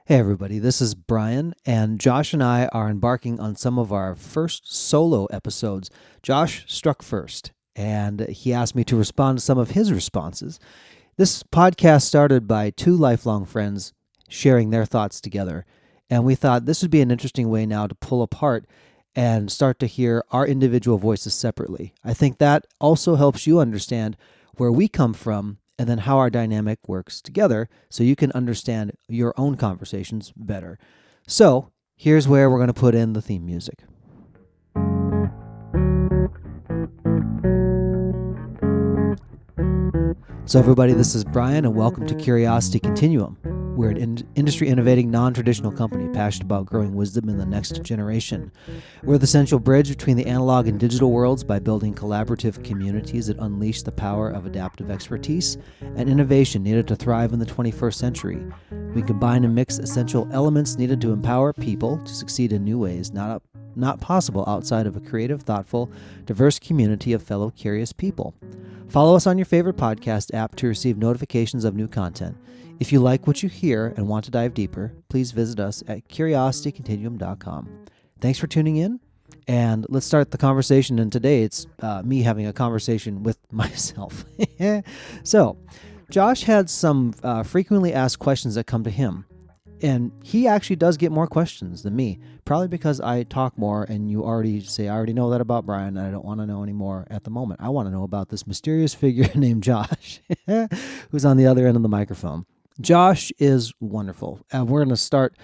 Hey everybody, this is Brian, and Josh and I are embarking on some of our first solo episodes. Josh struck first, and he asked me to respond to some of his responses. This podcast started by two lifelong friends sharing their thoughts together, and we thought this would be an interesting way now to pull apart and start to hear our individual voices separately. I think that also helps you understand where we come from and then how our dynamic works together so you can understand your own conversations better. So, here's where we're going to put in the theme music. So, everybody, this is Brian, and welcome to Curiosity Continuum. We're an industry-innovating, non-traditional company passionate about growing wisdom in the next generation. We're the central bridge between the analog and digital worlds by building collaborative communities that unleash the power of adaptive expertise and innovation needed to thrive in the 21st century. We combine and mix essential elements needed to empower people to succeed in new ways, not possible outside of a creative, thoughtful, diverse community of fellow curious people. Follow us on your favorite podcast app to receive notifications of new content. If you like what you hear and want to dive deeper, please visit us at curiositycontinuum.com. Thanks for tuning in, and let's start the conversation. And today it's me having a conversation with myself. So, Josh had some frequently asked questions that come to him. And he actually does get more questions than me, probably because I talk more and you already say, I already know that about Brian, and I don't want to know anymore at the moment. I want to know about this mysterious figure named Josh, who's on the other end of the microphone. Josh is wonderful. We're going to start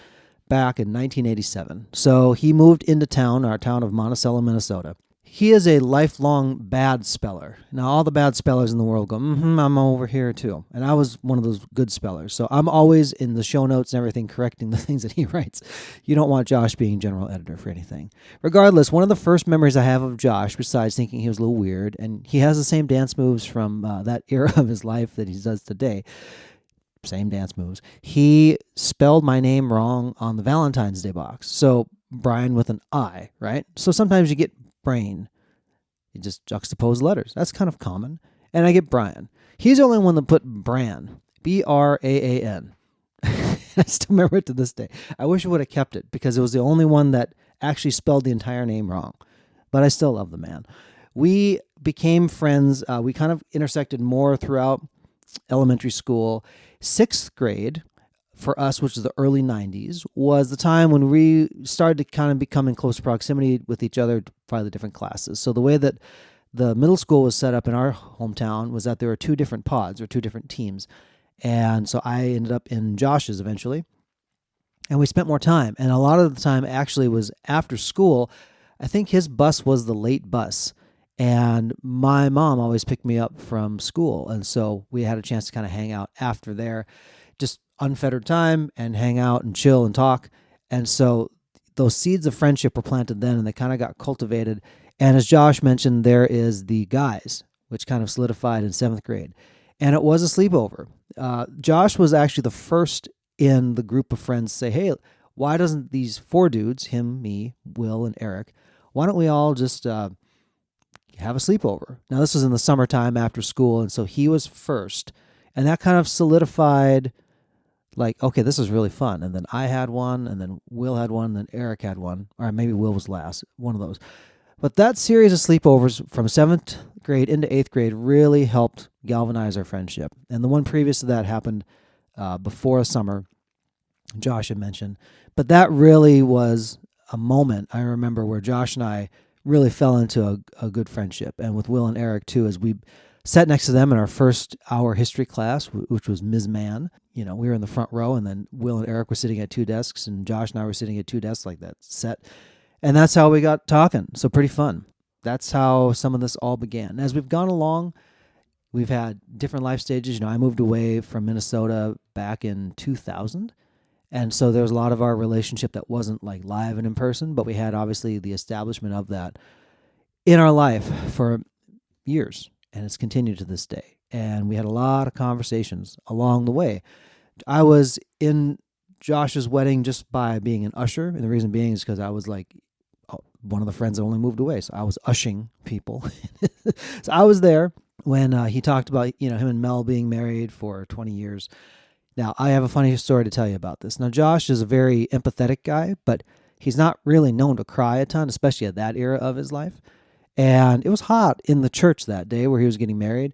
back in 1987. So he moved into town, our town of Monticello, Minnesota. He is a lifelong bad speller. Now, all the bad spellers in the world go, I'm over here too. And I was one of those good spellers. So I'm always in the show notes and everything correcting the things that he writes. You don't want Josh being general editor for anything. Regardless, one of the first memories I have of Josh, besides thinking he was a little weird, and he has the same dance moves from that era of his life that he does today, same dance moves, he spelled my name wrong on the Valentine's Day box. So Brian with an I, right? So sometimes you get brain. You just juxtapose letters. That's kind of common. And I get Brian. He's the only one that put Bran. Braan. I still remember it to this day. I wish I would have kept it because it was the only one that actually spelled the entire name wrong. But I still love the man. We became friends. We kind of intersected more throughout elementary school. 6th grade, for us, which is the early 90s, was the time when we started to kind of become in close proximity with each other to find the different classes. So the way that the middle school was set up in our hometown was that there were 2 different pods or 2 different teams. And so I ended up in Josh's eventually. And we spent more time. And a lot of the time actually was after school. I think his bus was the late bus. And my mom always picked me up from school. And so we had a chance to kind of hang out after there. Just unfettered time and hang out and chill and talk. And so those seeds of friendship were planted then and they kind of got cultivated. And as Josh mentioned, there is the guys, which kind of solidified in 7th grade. And it was a sleepover. Josh was actually the first in the group of friends to say, hey, why doesn't these 4 dudes, him, me, Will, and Eric, why don't we all just have a sleepover? Now, this was in the summertime after school, and so he was first. And that kind of solidified, like, okay, this is really fun. And then I had one, and then Will had one, and then Eric had one. Or maybe Will was last, one of those. But that series of sleepovers from 7th grade into 8th grade really helped galvanize our friendship. And the one previous to that happened before summer, Josh had mentioned. But that really was a moment, I remember, where Josh and I really fell into a good friendship. And with Will and Eric, too, as we sat next to them in our first hour history class, which was Ms. Mann. You know, we were in the front row, and then Will and Eric were sitting at 2 desks, and Josh and I were sitting at 2 desks like that set. And that's how we got talking. So pretty fun. That's how some of this all began. As we've gone along, we've had different life stages. You know, I moved away from Minnesota back in 2000. And so there was a lot of our relationship that wasn't like live and in person, but we had obviously the establishment of that in our life for years. And it's continued to this day. And we had a lot of conversations along the way. I was in Josh's wedding just by being an usher. And the reason being is because I was like one of the friends that only moved away. So I was ushing people. So I was there when he talked about, him and Mel being married for 20 years. Now, I have a funny story to tell you about this. Now, Josh is a very empathetic guy, but he's not really known to cry a ton, especially at that era of his life. And it was hot in the church that day where he was getting married,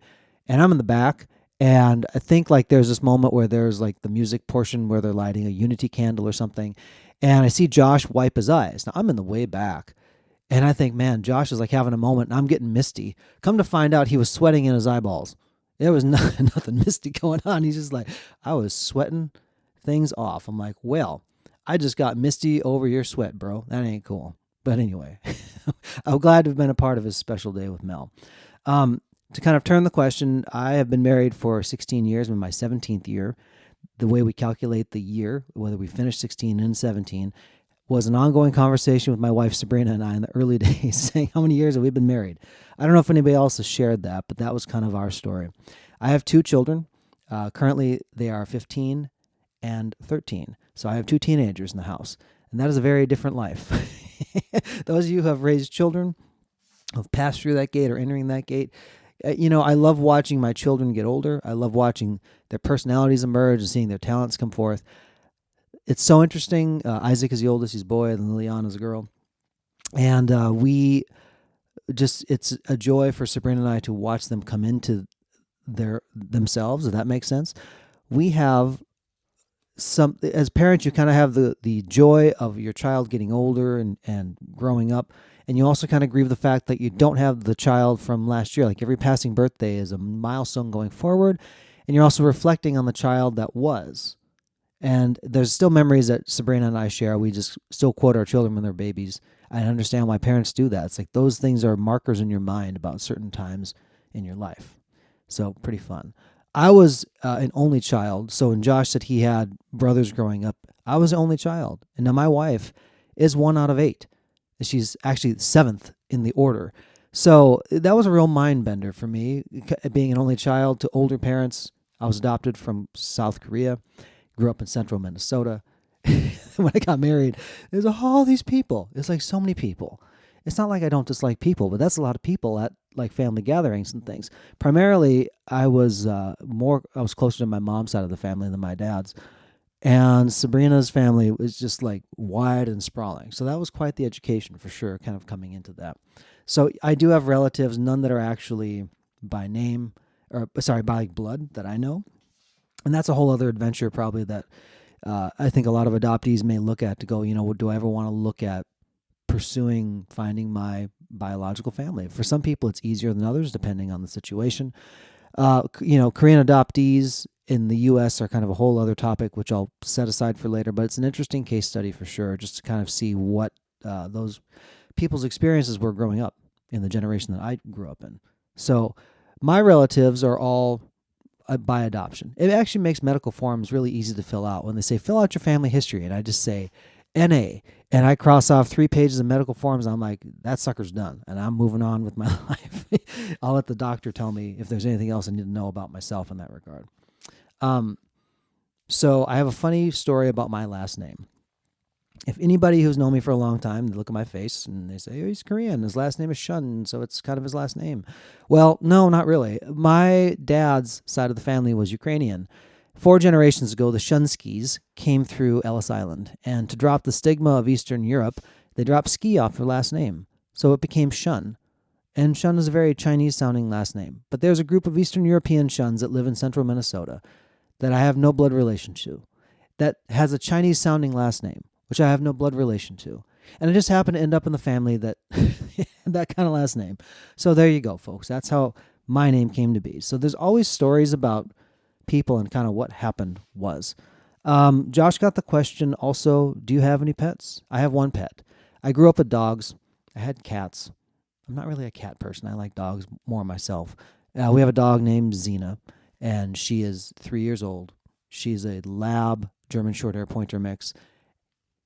and I'm in the back. And I think like there's this moment where there's like the music portion where they're lighting a unity candle or something. And I see Josh wipe his eyes. Now, I'm in the way back. And I think, man, Josh is like having a moment, and I'm getting misty. Come to find out, he was sweating in his eyeballs. There was nothing misty going on. He's just like, I was sweating things off. I'm like, well, I just got misty over your sweat, bro. That ain't cool. But anyway, I'm glad to have been a part of his special day with Mel. To kind of turn the question, I have been married for 16 years. I'm in my 17th year. The way we calculate the year, whether we finish 16 and 17, was an ongoing conversation with my wife Sabrina and I in the early days, saying how many years have we been married. I don't know if anybody else has shared that, but that was kind of our story. I have 2 children. Currently, they are 15 and 13. So I have 2 teenagers in the house, and that is a very different life. Those of you who have raised children, who've passed through that gate or entering that gate, I love watching my children get older. I love watching their personalities emerge and seeing their talents come forth. It's so interesting. Isaac is the oldest, he's a boy, and Liliana is a girl. And it's a joy for Sabrina and I to watch them come into themselves, if that makes sense. We have as parents, you kind of have the joy of your child getting older and growing up. And you also kind of grieve the fact that you don't have the child from last year. Like every passing birthday is a milestone going forward. And you're also reflecting on the child that was. And there's still memories that Sabrina and I share. We just still quote our children when they're babies. I understand why parents do that. It's like those things are markers in your mind about certain times in your life. So pretty fun. I was an only child. So when Josh said he had brothers growing up, I was the only child. And now my wife is 1 out of 8. She's actually 7th in the order. So that was a real mind bender for me, being an only child to older parents. I was adopted from South Korea, grew up in central Minnesota. When I got married, there's all these people. It's like so many people. It's not like I don't dislike people, but that's a lot of people at like family gatherings and things. Primarily, I was closer to my mom's side of the family than my dad's. And Sabrina's family was just like wide and sprawling. So that was quite the education for sure, kind of coming into that. So I do have relatives, none that are actually by name, by like blood that I know. And that's a whole other adventure probably that I think a lot of adoptees may look at to go, do I ever want to look at finding my biological family? For some people, it's easier than others, depending on the situation. Korean adoptees in the U.S. are kind of a whole other topic, which I'll set aside for later, but it's an interesting case study for sure, just to kind of see what those people's experiences were growing up in the generation that I grew up in. So my relatives are all by adoption. It actually makes medical forms really easy to fill out when they say, fill out your family history. And I just say NA, and I cross off 3 pages of medical forms. I'm like, that sucker's done, and I'm moving on with my life. I'll let the doctor tell me if there's anything else I need to know about myself in that regard. So I have a funny story about my last name. If anybody who's known me for a long time, they look at my face and they say, oh, he's Korean. His last name is Shun, so it's kind of his last name. Well, no, not really. My dad's side of the family was Ukrainian. 4 generations ago, the Shunskis came through Ellis Island, and to drop the stigma of Eastern Europe, they dropped ski off their last name. So it became Shun. And Shun is a very Chinese-sounding last name. But there's a group of Eastern European Shuns that live in central Minnesota that I have no blood relation to, that has a Chinese-sounding last name, which I have no blood relation to. And it just happened to end up in the family that had that kind of last name. So there you go, folks. That's how my name came to be. So there's always stories about people and kind of what happened was. Josh got the question also, do you have any pets? I have 1 pet. I grew up with dogs. I had cats. I'm not really a cat person. I like dogs more myself. We have a dog named Xena, and she is 3 years old. She's a lab German short hair pointer mix.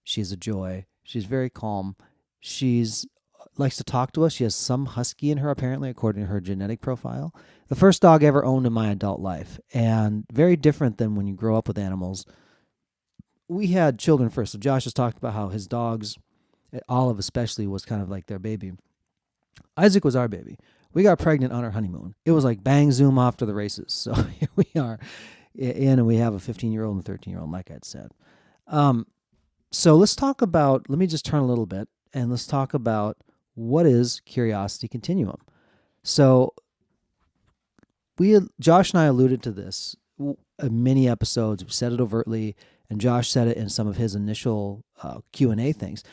She's a joy. She's very calm. She's likes to talk to us. She has some husky in her, apparently, according to her genetic profile. The first dog I ever owned in my adult life, and very different than when you grow up with animals. We had children first. So Josh has talked about how his dogs, Olive especially, was kind of like their baby. Isaac was our baby. We got pregnant on our honeymoon. It was like bang, zoom off to the races. So here we are And we have a 15-year-old and 13-year-old, like I'd said. So let's talk about, let me just turn a little bit and let's talk about what is Curiosity Continuum. So Josh and I alluded to this in many episodes. We've said it overtly, and Josh said it in some of his initial Q&A things.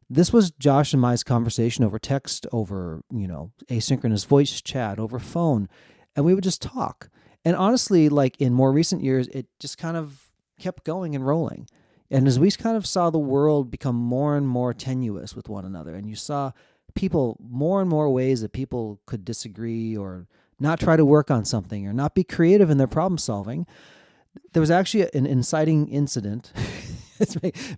This was Josh and my conversation over text, over, asynchronous voice chat, over phone, and we would just talk. And honestly, like in more recent years, it just kind of kept going and rolling. And as we kind of saw the world become more and more tenuous with one another, and you saw people, more and more ways that people could disagree or not try to work on something or not be creative in their problem solving, there was actually an inciting incident.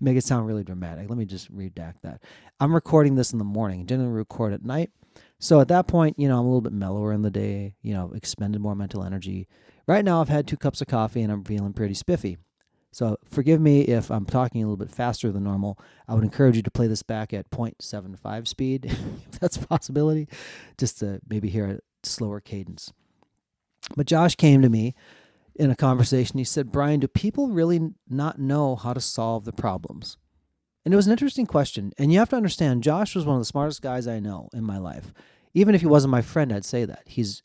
Make it sound really dramatic. Let me just redact that. I'm recording this in the morning. Generally record at night. So at that point, I'm a little bit mellower in the day, expended more mental energy. Right now, I've had 2 cups of coffee and I'm feeling pretty spiffy. So forgive me if I'm talking a little bit faster than normal. I would encourage you to play this back at 0.75 speed, if that's a possibility, just to maybe hear a slower cadence. But Josh came to me in a conversation. He said, Brian, do people really not know how to solve the problems? And it was an interesting question. And you have to understand, Josh was one of the smartest guys I know in my life. Even if he wasn't my friend, I'd say that. He's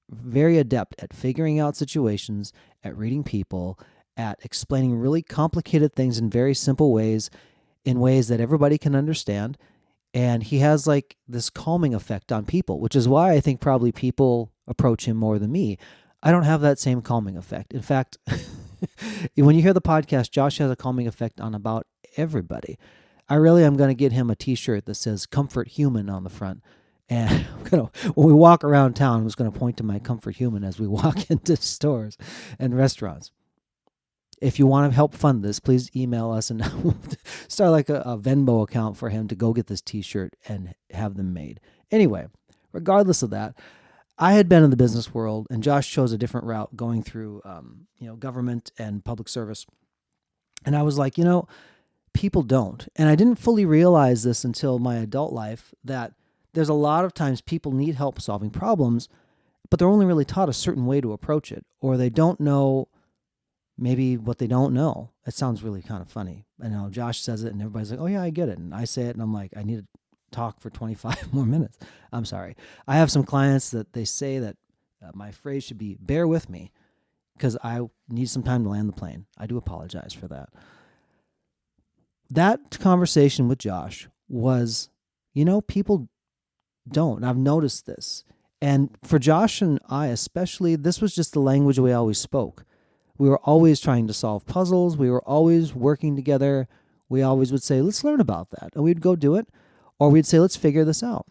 very adept at figuring out situations, at reading people, at explaining really complicated things in very simple ways, in ways that everybody can understand. And he has like this calming effect on people, which is why I think probably people approach him more than me. I don't have that same calming effect. In fact, when you hear the podcast, Josh has a calming effect on about everybody. I really am going to get him a t-shirt that says Comfort Human on the front. And when we walk around town, I'm just going to point to my Comfort Human as we walk into stores and restaurants. If you want to help fund this, please email us and start like a Venmo account for him to go get this t-shirt and have them made. Anyway, regardless of that, I had been in the business world and Josh chose a different route going through, government and public service. And I was like, people don't. And I didn't fully realize this until my adult life, that there's a lot of times people need help solving problems, but they're only really taught a certain way to approach it, or they don't know maybe what they don't know. It sounds really kind of funny. I know Josh says it and everybody's like, oh yeah, I get it. And I say it and I'm like, I need to talk for 25 more minutes. I'm sorry. I have some clients that they say that my phrase should be, bear with me, because I need some time to land the plane. I do apologize for that. That conversation with Josh was, people don't. I've noticed this. And for Josh and I especially, this was just the language we always spoke. We were always trying to solve puzzles. We were always working together. We always would say, let's learn about that. And we'd go do it. Or we'd say, let's figure this out.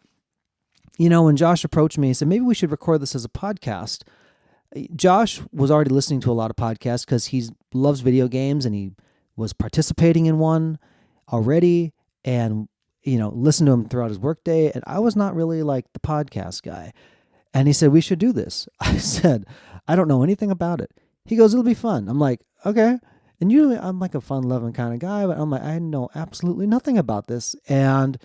When Josh approached me, he said, maybe we should record this as a podcast. Josh was already listening to a lot of podcasts because he loves video games and he was participating in one already and, listened to him throughout his workday. And I was not really like the podcast guy. And he said, we should do this. I said, I don't know anything about it. He goes, it'll be fun. I'm like, okay. And usually I'm like a fun-loving kind of guy, but I'm like, I know absolutely nothing about this. And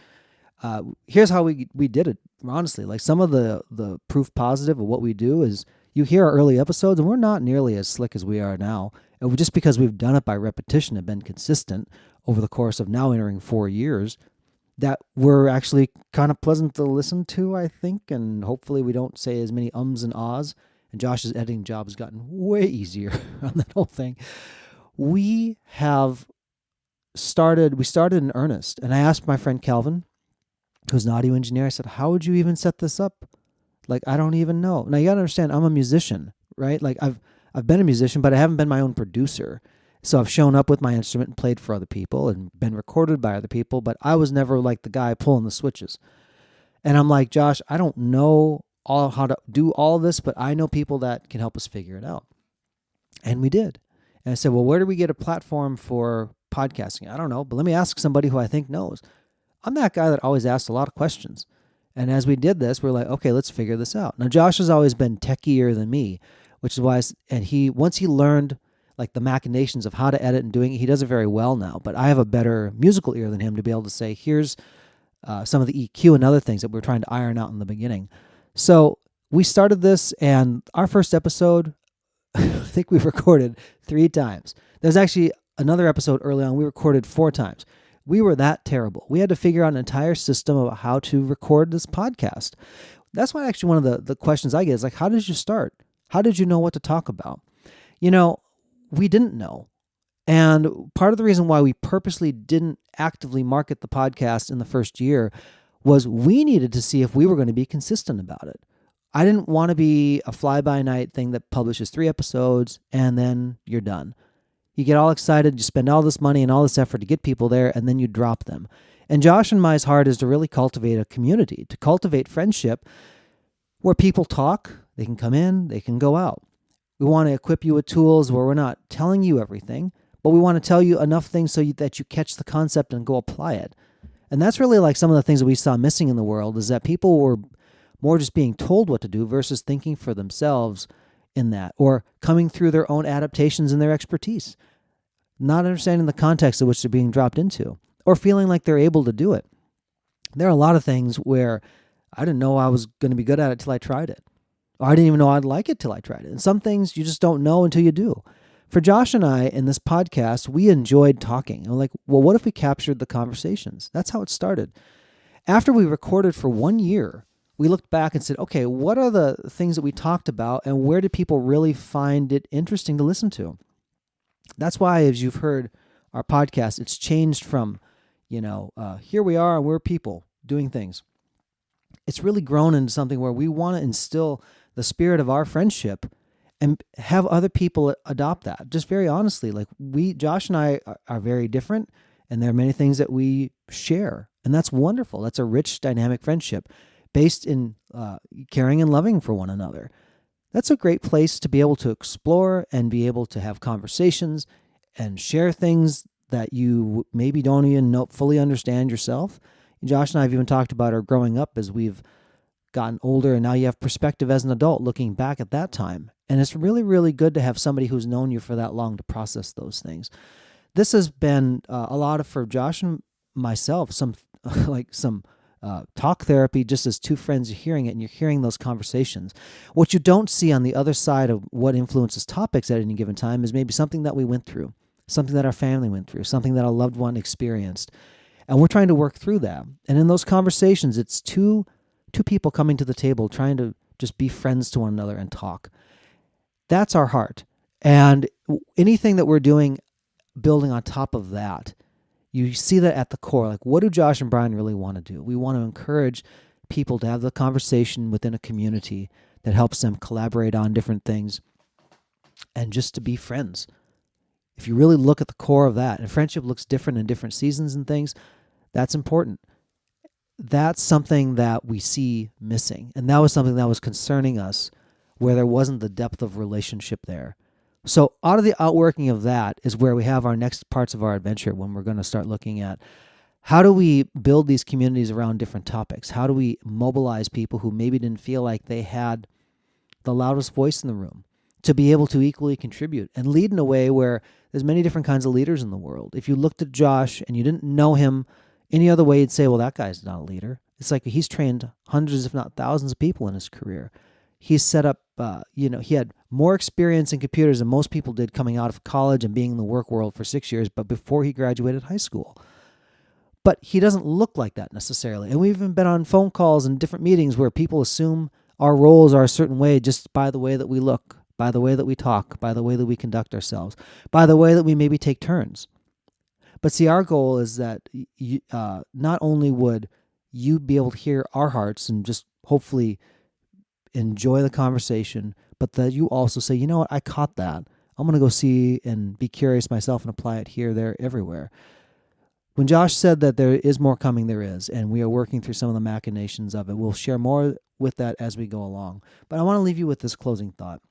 here's how we did it, honestly. Like some of the proof positive of what we do is you hear our early episodes, and we're not nearly as slick as we are now. And just because we've done it by repetition and been consistent over the course of now entering 4 years, that we're actually kind of pleasant to listen to, I think. And hopefully we don't say as many ums and ahs. And Josh's editing job has gotten way easier on that whole thing. We started in earnest. And I asked my friend Calvin, who's an audio engineer, I said, how would you even set this up? Like, I don't even know. Now, you got to understand, I'm a musician, right? Like, I've been a musician, but I haven't been my own producer. So I've shown up with my instrument and played for other people and been recorded by other people, but I was never like the guy pulling the switches. And I'm like, Josh, I don't know how to do all this, but I know people that can help us figure it out. And we did. And I said, well, where do we get a platform for podcasting? I don't know, but let me ask somebody who I think knows. I'm that guy that always asks a lot of questions. And as we did this, we're like, okay, let's figure this out. Now, Josh has always been techier than me, which is why, once he learned like the machinations of how to edit and doing it, he does it very well now. But I have a better musical ear than him to be able to say, here's some of the EQ and other things that we're trying to iron out in the beginning. So we started this, and our first episode, think we recorded 3 times. There's actually another episode early on we recorded 4 times. We were that terrible. We had to figure out an entire system of how to record this podcast. That's why actually one of the questions I get is like, how did you start? How did you know what to talk about? We didn't know. And part of the reason why we purposely didn't actively market the podcast in the first year was we needed to see if we were going to be consistent about it. I didn't want to be a fly-by-night thing that publishes 3 episodes and then you're done. You get all excited, you spend all this money and all this effort to get people there, and then you drop them. And Josh and my's heart is to really cultivate a community, to cultivate friendship where people talk, they can come in, they can go out. We want to equip you with tools where we're not telling you everything, but we want to tell you enough things so that you catch the concept and go apply it. And that's really like some of the things that we saw missing in the world, is that people were more just being told what to do versus thinking for themselves in that, or coming through their own adaptations and their expertise, not understanding the context of which they're being dropped into, or feeling like they're able to do it. There are a lot of things where I didn't know I was going to be good at it till I tried it. Or I didn't even know I'd like it till I tried it. And some things you just don't know until you do. For Josh and I, in this podcast, we enjoyed talking. And we're like, well, what if we captured the conversations? That's how it started. After we recorded for 1 year, we looked back and said, okay, what are the things that we talked about and where did people really find it interesting to listen to? That's why, as you've heard our podcast, it's changed from, here we are and we're people doing things. It's really grown into something where we want to instill the spirit of our friendship and have other people adopt that. Just very honestly, like Josh and I are very different, and there are many things that we share, and that's wonderful. That's a rich, dynamic friendship based in caring and loving for one another. That's a great place to be able to explore and be able to have conversations and share things that you maybe don't even fully understand yourself. Josh and I have even talked about our growing up as we've gotten older, and now you have perspective as an adult looking back at that time. And it's really, really good to have somebody who's known you for that long to process those things. This has been a lot for Josh and myself, some talk therapy, just as two friends are hearing it and you're hearing those conversations. What you don't see on the other side of what influences topics at any given time is maybe something that we went through, something that our family went through, something that a loved one experienced. And we're trying to work through that. And in those conversations, it's two people coming to the table trying to just be friends to one another and talk. That's our heart. And anything that we're doing, building on top of that, you see that at the core. Like, what do Josh and Brian really want to do? We want to encourage people to have the conversation within a community that helps them collaborate on different things and just to be friends. If you really look at the core of that, and friendship looks different in different seasons and things, that's important. That's something that we see missing. And that was something that was concerning us, where there wasn't the depth of relationship there. So out of the outworking of that is where we have our next parts of our adventure, when we're going to start looking at how do we build these communities around different topics? How do we mobilize people who maybe didn't feel like they had the loudest voice in the room to be able to equally contribute and lead in a way where there's many different kinds of leaders in the world. If you looked at Josh and you didn't know him any other way, you'd say, well, that guy's not a leader. It's like he's trained hundreds, if not thousands of people in his career. He's set up, he had more experience in computers than most people did coming out of college and being in the work world for 6 years, but before he graduated high school. But he doesn't look like that necessarily. And we've even been on phone calls and different meetings where people assume our roles are a certain way just by the way that we look, by the way that we talk, by the way that we conduct ourselves, by the way that we maybe take turns. But see, our goal is that not only would you be able to hear our hearts and just hopefully enjoy the conversation, but that you also say, you know what, I caught that. I'm going to go see and be curious myself and apply it here, there, everywhere. When Josh said that there is more coming, there is, and we are working through some of the machinations of it. We'll share more with that as we go along. But I want to leave you with this closing thought.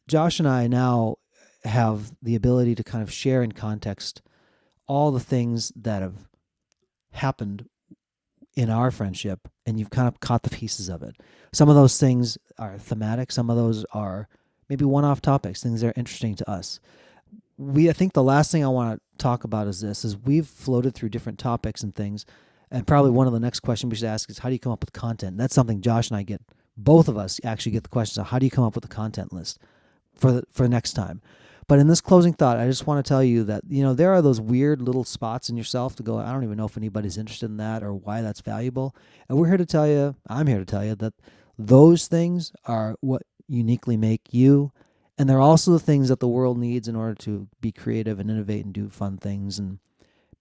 Josh and I now have the ability to kind of share in context all the things that have happened in our friendship, and you've kind of caught the pieces of it. Some of those things are thematic. Some of those are maybe one-off topics, things that are interesting to us. I think the last thing I want to talk about is we've floated through different topics and things, and probably one of the next questions we should ask is, how do you come up with content? That's something Josh and I get both of us actually get the questions of how do you come up with a content list for next time. But in this closing thought, I just want to tell you that, there are those weird little spots in yourself to go, I don't even know if anybody's interested in that or why that's valuable. And I'm here to tell you that those things are what uniquely make you. And they're also the things that the world needs in order to be creative and innovate and do fun things and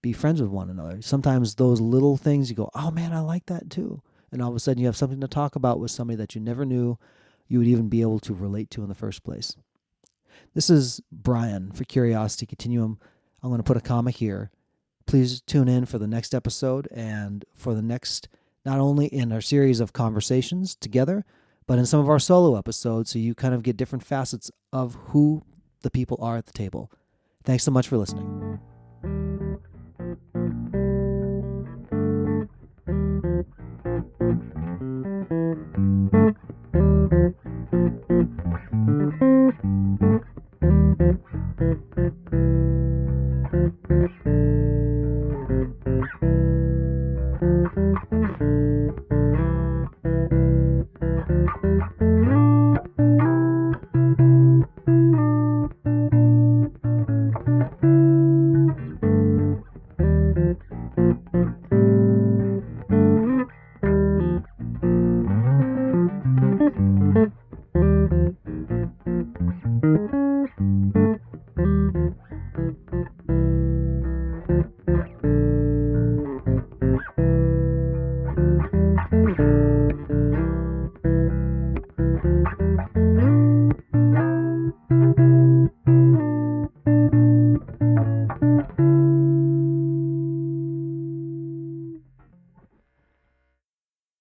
be friends with one another. Sometimes those little things you go, oh man, I like that too. And all of a sudden you have something to talk about with somebody that you never knew you would even be able to relate to in the first place. This is Brian for Curiosity Continuum. I'm going to put a comma here. Please tune in for the next episode and for the next, not only in our series of conversations together, but in some of our solo episodes, so you kind of get different facets of who the people are at the table. Thanks so much for listening.